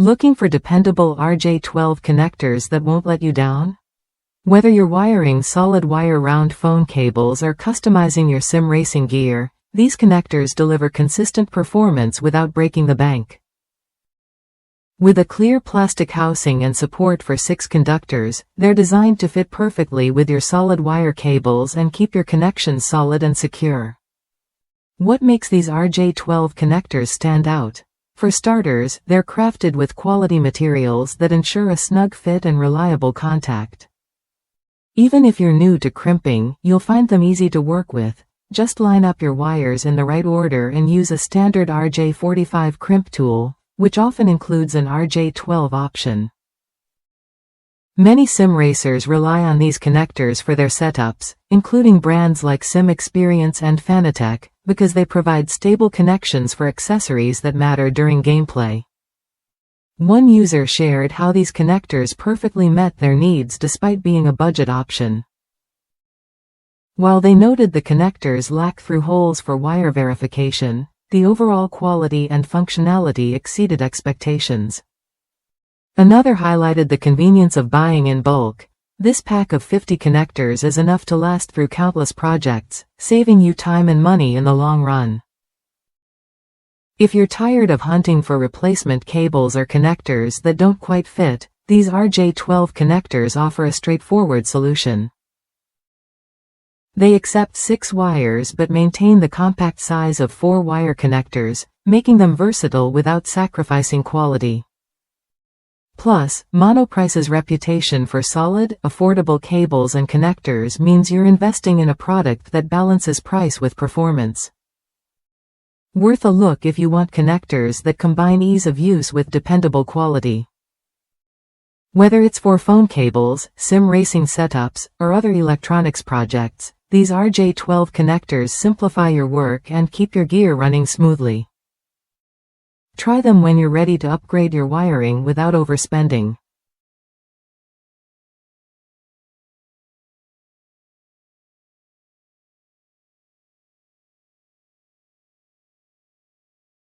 Looking for dependable RJ12 connectors that won't let you down? Whether you're wiring solid wire round phone cables or customizing your sim racing gear, these connectors deliver consistent performance without breaking the bank. With a clear plastic housing and support for 6 conductors, they're designed to fit perfectly with your solid wire cables and keep your connections solid and secure. What makes these RJ12 connectors stand out? For starters, they're crafted with quality materials that ensure a snug fit and reliable contact. Even if you're new to crimping, you'll find them easy to work with. Just line up your wires in the right order and use a standard RJ45 crimp tool, which often includes an RJ12 option. Many sim racers rely on these connectors for their setups, including brands like SimXperience and Fanatec, because they provide stable connections for accessories that matter during gameplay. One user shared how these connectors perfectly met their needs despite being a budget option. While they noted the connectors lack through holes for wire verification, the overall quality and functionality exceeded expectations. Another highlighted the convenience of buying in bulk. This pack of 50 connectors is enough to last through countless projects, saving you time and money in the long run. If you're tired of hunting for replacement cables or connectors that don't quite fit, these RJ12 connectors offer a straightforward solution. They accept 6 wires but maintain the compact size of 4 wire connectors, making them versatile without sacrificing quality. Plus, Monoprice's reputation for solid, affordable cables and connectors means you're investing in a product that balances price with performance. Worth a look if you want connectors that combine ease of use with dependable quality. Whether it's for phone cables, sim racing setups, or other electronics projects, these RJ12 connectors simplify your work and keep your gear running smoothly. Try them when you're ready to upgrade your wiring without overspending.